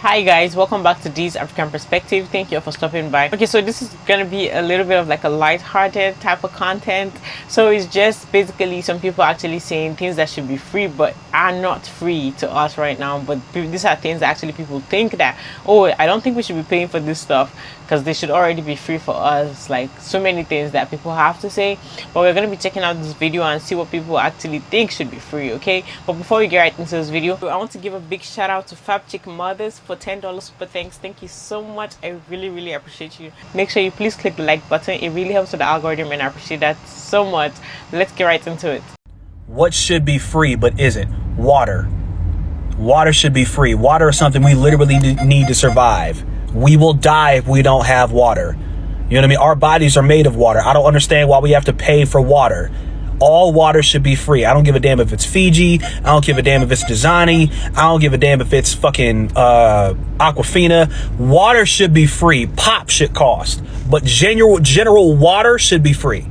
Hi guys, welcome back to D's African Perspective. Thank you for stopping by. Okay, so this is gonna be a little bit of like a light-hearted type of content. So it's just basically some people actually saying things that should be free but are not free to us right now. But these are things that actually people think that, oh, I don't think we should be paying for this stuff because they should already be free for us. Like so many things that people have to say. But we're gonna be checking out this video and see what people actually think should be free. Okay, but before we get right into this video, I want to give a big shout out to Fab Chick Mothers for $10 super thanks. Thank you so much. I really appreciate you. Make sure you please click the like button. It really helps with the algorithm and I appreciate that so much. Let's get right into it. What should be free but isn't? Water. Water should be free. Water is something we literally need to survive. We will die if we don't have water. You know what I mean? Our bodies are made of water. I don't understand why we have to pay for water. All water should be free. I don't give a damn if it's Fiji. I don't give a damn if it's Dasani. I don't give a damn if it's fucking Aquafina. Water should be free. Pop should cost. But general water should be free.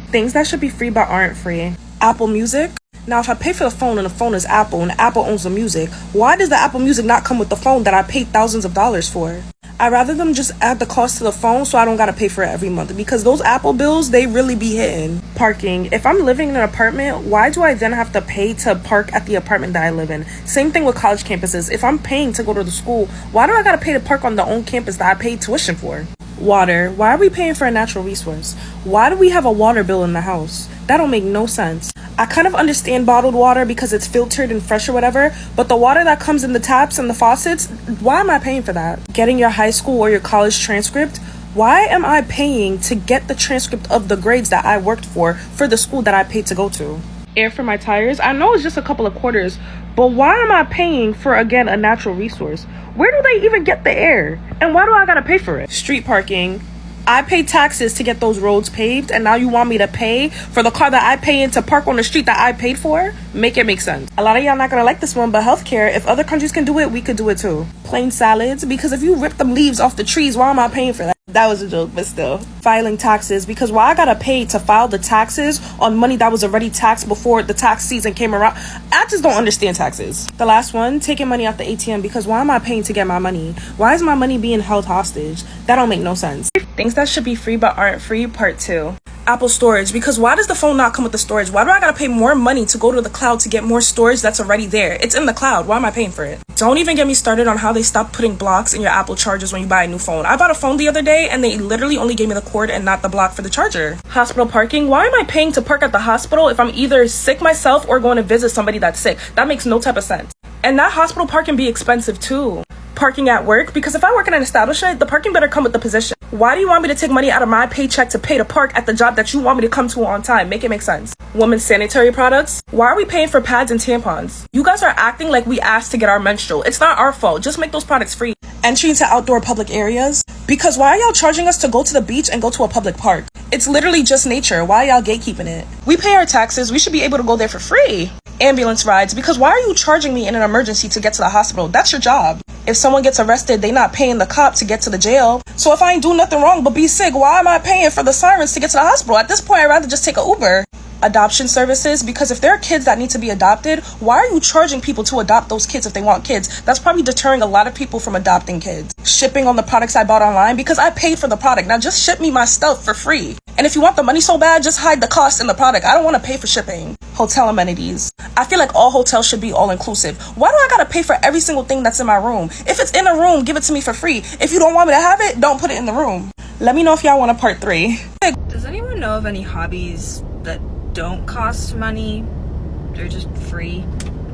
Things that should be free but aren't free. Apple Music. Now, if I pay for the phone and the phone is Apple and Apple owns the music, why does the Apple Music not come with the phone that I paid thousands of dollars for? I'd rather them just add the cost to the phone so I don't gotta pay for it every month, because those Apple bills, they really be hitting. Parking. If I'm living in an apartment, why do I then have to pay to park at the apartment that I live in? Same thing with college campuses. If I'm paying to go to the school, why do I gotta pay to park on the own campus that I paid tuition for? Water. Why are we paying for a natural resource? Why do we have a water bill in the house? That don't make no sense. I kind of understand bottled water because it's filtered and fresh or whatever, but the water that comes in the taps and the faucets, why am I paying for that? Getting your high school or your college transcript, why am I paying to get the transcript of the grades that I worked for the school that I paid to go to? Air for my tires, I know it's just a couple of quarters, but why am I paying for, again, a natural resource? Where do they even get the air? And why do I gotta pay for it? Street parking. I pay taxes to get those roads paved, and now you want me to pay for the car that I pay in to park on the street that I paid for? Make it make sense. A lot of y'all not gonna like this one, but healthcare, if other countries can do it, we could do it too. Plain salads, because if you rip them leaves off the trees, why am I paying for that? That was a joke, but still. Filing taxes, because why I gotta pay to file the taxes on money that was already taxed before the tax season came around? I just don't understand taxes. The last one, taking money out the ATM, because why am I paying to get my money? Why is my money being held hostage? That don't make no sense. Things that should be free but aren't free, part 2. Apple storage, because why does the phone not come with the storage? Why do I gotta pay more money to go to the cloud to get more storage that's already there? It's in the cloud. Why am I paying for it? Don't even get me started on how they stopped putting blocks in your Apple chargers when you buy a new phone. I bought a phone the other day and they literally only gave me the cord and not the block for the charger. Hospital parking. Why am I paying to park at the hospital if I'm either sick myself or going to visit somebody that's sick? That makes no type of sense. And that hospital park can be expensive too. Parking at work, because if I work in an establishment, the parking better come with the position. Why do you want me to take money out of my paycheck to pay to park at the job that you want me to come to on time? Make it make sense. Women's sanitary products. Why are we paying for pads and tampons? You guys are acting like we asked to get our menstrual. It's not our fault. Just make those products free. Entry into outdoor public areas. Because why are y'all charging us to go to the beach and go to a public park? It's literally just nature. Why are y'all gatekeeping it? We pay our taxes. We should be able to go there for free. Ambulance rides, because why are you charging me in an emergency to get to the hospital? That's your job. If someone gets arrested, they not paying the cop to get to the jail. So if I ain't do nothing wrong but be sick, why am I paying for the sirens to get to the hospital? At this point, I'd rather just take an Uber. Adoption services, because if there are kids that need to be adopted, why are you charging people to adopt those kids if they want kids? That's probably deterring a lot of people from adopting kids. Shipping on the products I bought online, because I paid for the product. Now just ship me my stuff for free. And if you want the money so bad, just hide the cost in the product. I don't want to pay for shipping. Hotel amenities. I feel like all hotels should be all-inclusive. Why do I gotta pay for every single thing that's in my room? If it's in a room, give it to me for free. If you don't want me to have it, don't put it in the room. Let me know if y'all want a part 3. Does anyone know of any hobbies that don't cost money? They're just free,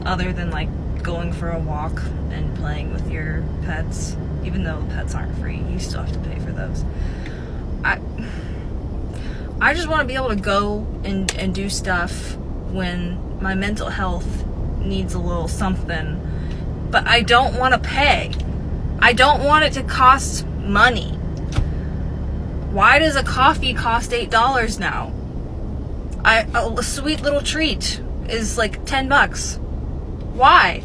other than like going for a walk and playing with your pets. Even though the pets aren't free, you still have to pay for those. I just want to be able to go and do stuff when my mental health needs a little something, but I don't want to pay. I don't want it to cost money. Why does a coffee cost $8 now? A sweet little treat is like $10. Why?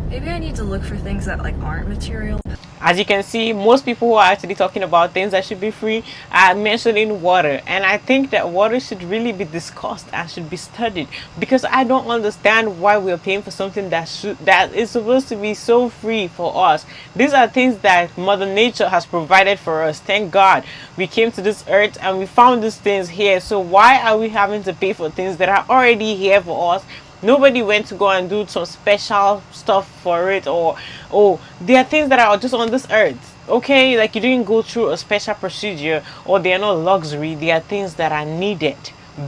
Maybe I need to look for things that like aren't material. As you can see, most people who are actually talking about things that should be free are mentioning water, and I think that water should really be discussed and should be studied, because I don't understand why we're paying for something that is supposed to be so free for us. These are things that Mother Nature has provided for us. Thank God we came to this earth and we found these things here. So why are we having to pay for things that are already here for us? Nobody went to go and do some special stuff for it, or oh, there are things that are just on this earth. Okay, like you didn't go through a special procedure, or they are not luxury. They are things that are needed,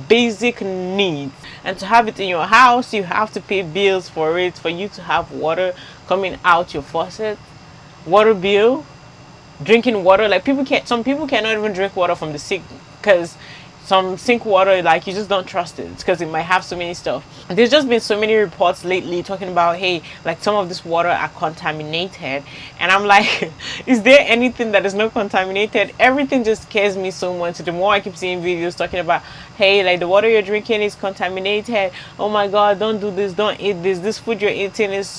basic needs. And to have it in your house, you have to pay bills for it. For you to have water coming out your faucet, water bill, drinking water. Like some people cannot even drink water from the sink, because some sink water, like, you just don't trust it because it might have so many stuff. There's just been so many reports lately talking about, hey, like some of this water are contaminated, and I'm like, is there anything that is not contaminated? Everything just scares me so much. The more I keep seeing videos talking about, hey, like the water you're drinking is contaminated, oh my god, don't do this, don't eat this food you're eating is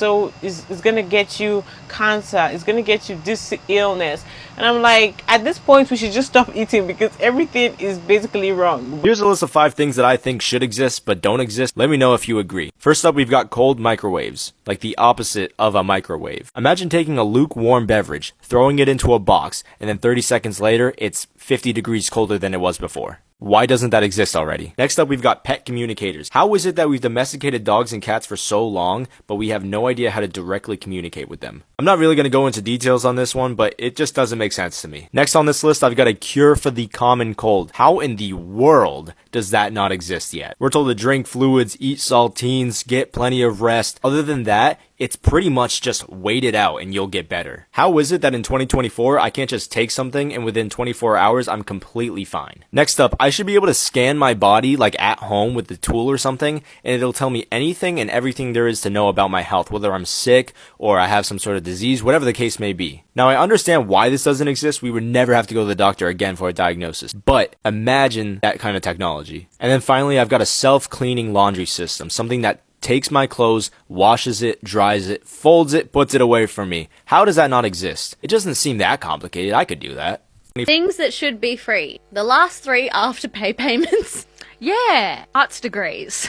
gonna get you cancer, it's gonna get you this illness. And I'm like, at this point we should just stop eating, because everything is basically wrong. Here's a list of 5 things that I think should exist but don't exist. Let me know if you agree. First up, we've got cold microwaves, like the opposite of a microwave. Imagine taking a lukewarm beverage, throwing it into a box, and then 30 seconds later, it's 50 degrees colder than it was before. Why doesn't that exist already? Next up, we've got pet communicators. How is it that we've domesticated dogs and cats for so long, but we have no idea how to directly communicate with them? I'm not really going to go into details on this one, but it just doesn't make sense to me. Next on this list, I've got a cure for the common cold. How in the world does that not exist yet? We're told to drink fluids, eat saltines, get plenty of rest. Other than that, it's pretty much just wait it out and you'll get better. How is it that in 2024, I can't just take something and within 24 hours, I'm completely fine? Next up, I should be able to scan my body like at home with the tool or something, and it'll tell me anything and everything there is to know about my health, whether I'm sick or I have some sort of disease, whatever the case may be. Now, I understand why this doesn't exist. We would never have to go to the doctor again for a diagnosis, but imagine that kind of technology. And then finally, I've got a self-cleaning laundry system, something that takes my clothes, washes it, dries it, folds it, puts it away from me. How does that not exist? It doesn't seem that complicated. I could do that. Things that should be free. The last 3 afterpay payments. Yeah, arts degrees.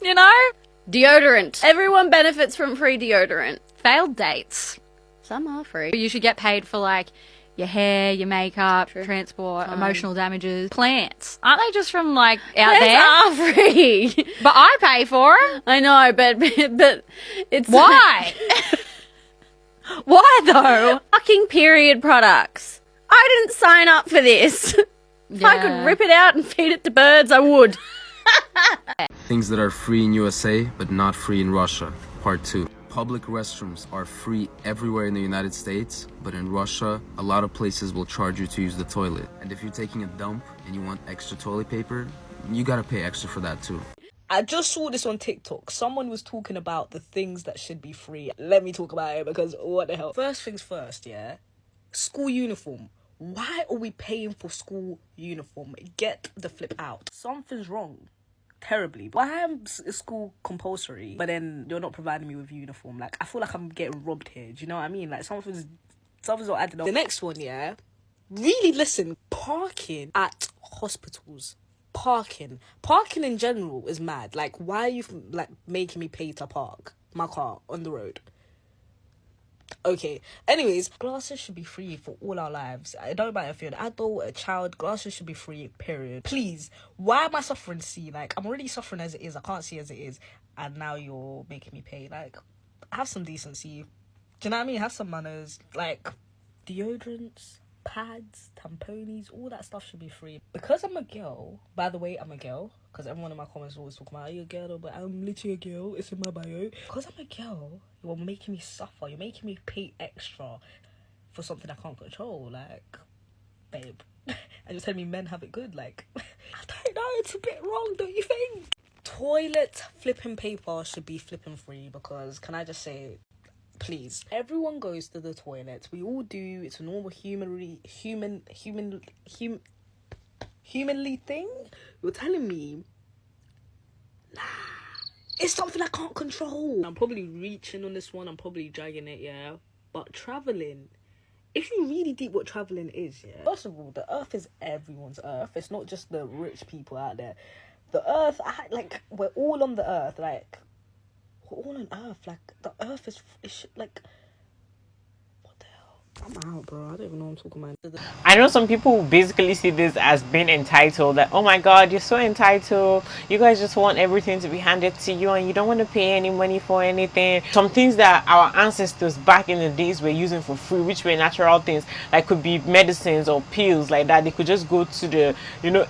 You know? Deodorant. Everyone benefits from free deodorant. Failed dates. Some are free. You should get paid for like your hair, your makeup, transport, emotional damages. Plants. Aren't they just from like out Plants there? are free. But I pay for it. I know, but it's... Why? Why though? Fucking period products. I didn't sign up for this. If I could rip it out and feed it to birds, I would. Things that are free in USA but not free in Russia. Part 2. Public restrooms are free everywhere in the United States, but in Russia, a lot of places will charge you to use the toilet. And if you're taking a dump and you want extra toilet paper, you gotta pay extra for that too. I just saw this on TikTok. Someone was talking about the things that should be free. Let me talk about it, because what the hell. First things first, yeah? School uniform. Why are we paying for school uniform? Get the flip out. Something's wrong. Terribly. Why is school compulsory, but then you're not providing me with uniform? Like, I feel like I'm getting robbed here. Do you know what I mean? Like, something's not adding up. The next one, yeah? Really listen. Parking at hospitals. Parking in general is mad. Like, why are you like making me pay to park my car on the road? Okay, anyways, glasses should be free for all our lives. I don't matter if you're an adult, a child, glasses should be free, period. Please, why am I suffering see? Like, I'm already suffering as it is, I can't see as it is, and now you're making me pay. Like, have some decency. Do you know what I mean? Have some manners. Like, deodorants, pads, tamponies, all that stuff should be free. Because I'm a girl, by the way, I'm a girl, because everyone in my comments always talking about, are you a girl? But I'm literally a girl, it's in my bio. Because I'm a girl, you're making me suffer, you're making me pay extra for something I can't control. Like, babe, and you're telling me men have it good. Like, I don't know, it's a bit wrong, don't you think? Toilet flipping paper should be flipping free, because, can I just say, please, everyone goes to the toilet. We all do. It's a normal humanly thing. You're telling me, nah, It's something I can't control. I'm probably reaching on this one. I'm probably dragging it, yeah. But traveling, if you really deep what traveling is, yeah. First of all, the earth is everyone's earth. It's not just the rich people out there. The earth, we're all on the earth. Like, we're all on earth. Like, the earth is like, what the hell? I'm out, bro. I don't even know what I'm talking about. I know some people basically see this as being entitled, that, oh my god, you're so entitled, you guys just want everything to be handed to you and you don't want to pay any money for anything. Some things that our ancestors back in the days were using for free, which were natural things, like could be medicines or pills like that, they could just go to the,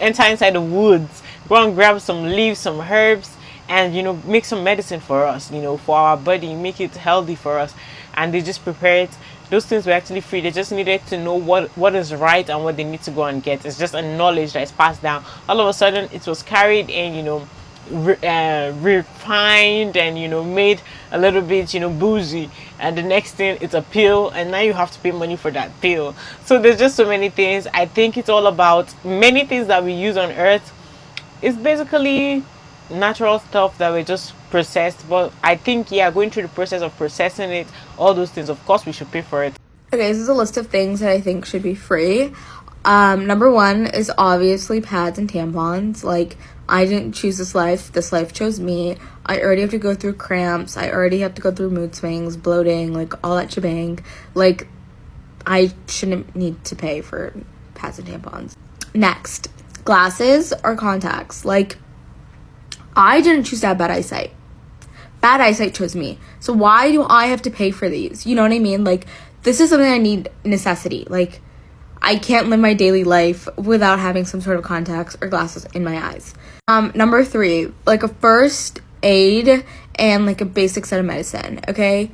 enter inside the woods, go and grab some leaves, some herbs, and make some medicine for us, for our body, make it healthy for us, and they just prepare it. Those things were actually free. They just needed to know what is right and what they need to go and get. It's just a knowledge that is passed down. All of a sudden, it was carried and refined and made a little bit boozy. And the next thing, it's a pill, and now you have to pay money for that pill. So there's just so many things. I think it's all about many things that we use on Earth. It's basically natural stuff that we just processed, but I think going through the process of processing it, all those things, of course we should pay for it. Okay, this is a list of things that I think should be free. Number one is obviously pads and tampons. Like, I didn't choose this life chose me. I already have to go through cramps, I already have to go through mood swings, bloating, like all that shebang. Like, I shouldn't need to pay for pads and tampons. Next, glasses or contacts. Like, I didn't choose to have bad eyesight. Bad eyesight chose me. So why do I have to pay for these? You know what I mean? Like, this is something I need, necessity. Like, I can't live my daily life without having some sort of contacts or glasses in my eyes. Number three, like a first aid and like a basic set of medicine, okay?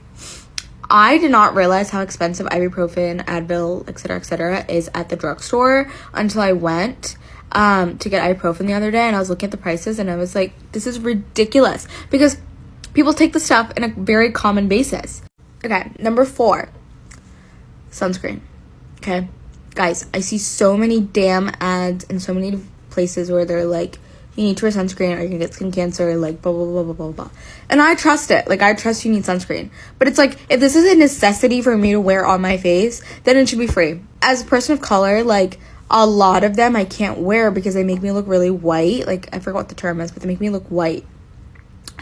I did not realize how expensive ibuprofen, Advil, etc., is at the drugstore until I went to get ibuprofen the other day, and I was looking at the prices and I was like, this is ridiculous, because people take the stuff in a very common basis. Okay, number four, sunscreen. Okay, guys, I see so many damn ads in so many places where they're like, you need to wear sunscreen or you're gonna get skin cancer, like blah blah blah blah blah blah. And I trust it. Like, I trust you need sunscreen. But it's like, if this is a necessity for me to wear on my face, then it should be free. As a person of color, like, a lot of them I can't wear because they make me look really white. Like, I forgot what the term is, but they make me look white.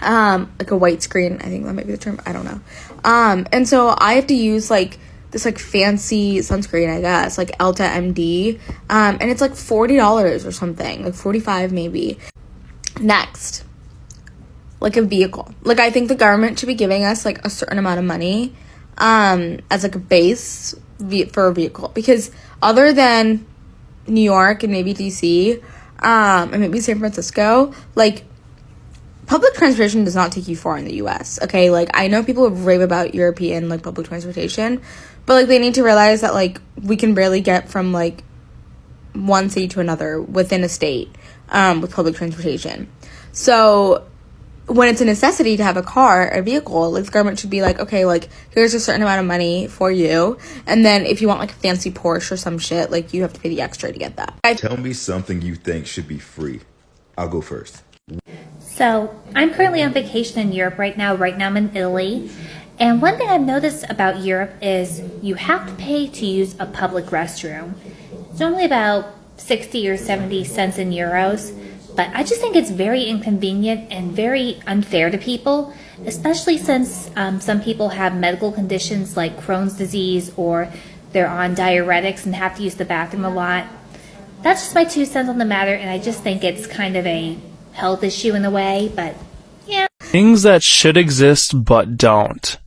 Like a white screen, I think that might be the term. I don't know. And so I have to use like this like fancy sunscreen, I guess, like Elta MD. And it's like $40 or something, like $45 maybe. Next, like a vehicle. Like, I think the government should be giving us like a certain amount of money as like a base for a vehicle, because other than New York and maybe DC and maybe San Francisco, like, public transportation does not take you far in the US, okay? Like, I know people rave about European like public transportation, but like, they need to realize that like we can barely get from like one city to another within a state with public transportation. So when it's a necessity to have a car, a vehicle, like, the government should be like, okay, like, here's a certain amount of money for you, and then if you want like a fancy Porsche or some shit, like, you have to pay the extra to get that. Tell me something you think should be free. I'll go first. So I'm currently on vacation in Europe right now. Right now I'm in Italy. And one thing I've noticed about Europe is you have to pay to use a public restroom. It's normally about 60 or 70 cents in euros. But I just think it's very inconvenient and very unfair to people, especially since some people have medical conditions like Crohn's disease, or they're on diuretics and have to use the bathroom a lot. That's just my 2 cents on the matter, and I just think it's kind of a health issue in a way, but yeah. Things that should exist but don't.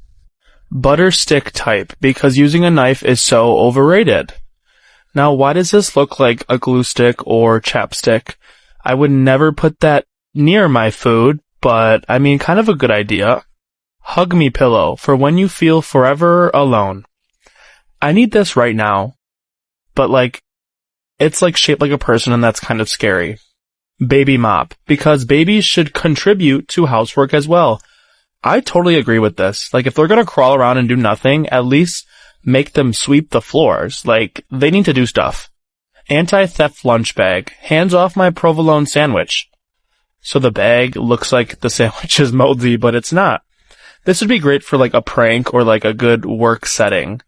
Butter stick type, because using a knife is so overrated. Now, why does this look like a glue stick or chapstick? I would never put that near my food, but I mean, kind of a good idea. Hug me pillow for when you feel forever alone. I need this right now, but like, it's like shaped like a person and that's kind of scary. Baby mop, because babies should contribute to housework as well. I totally agree with this. Like, if they're gonna crawl around and do nothing, at least make them sweep the floors. Like, they need to do stuff. Anti-theft lunch bag. Hands off my provolone sandwich. so the bag looks like the sandwich is moldy, but it's not. This would be great for like a prank or like a good work setting.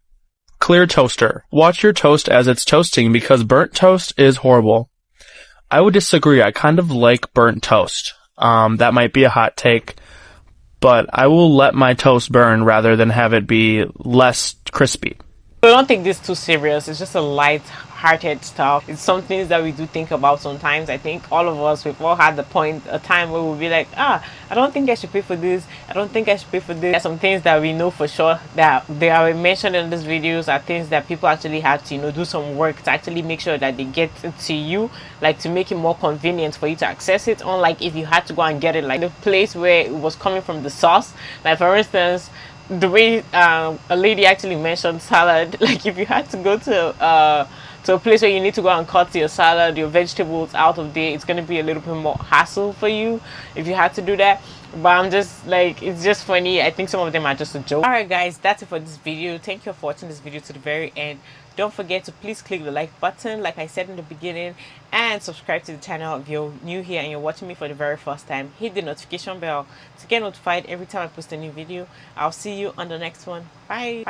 Clear toaster. Watch your toast as it's toasting because burnt toast is horrible. I would disagree. I kind of like burnt toast. That might be a hot take, but I will let my toast burn rather than have it be less crispy. I don't take this too serious. It's just a light-hearted stuff. It's some things that we do think about sometimes. I think all of us, we've all had a time where we'll be like, I don't think I should pay for this. I don't think I should pay for this. There's some things that we know for sure that they are mentioned in these videos are things that people actually had to, do some work to actually make sure that they get it to you, like to make it more convenient for you to access it. Unlike if you had to go and get it, like the place where it was coming from the source. Like for instance, the way a lady actually mentioned salad, like if you had to go to a place where you need to go and cut your salad, your vegetables out of there, it's going to be a little bit more hassle for you if you had to do that. But I'm just like, it's just funny. I think some of them are just a joke. Alright guys, that's it for this video. Thank you for watching this video to the very end. Don't forget to please click the like button like I said in the beginning, and subscribe to the channel if you're new here and you're watching me for the very first time. Hit the notification bell to get notified every time I post a new video. I'll see you on the next one. Bye.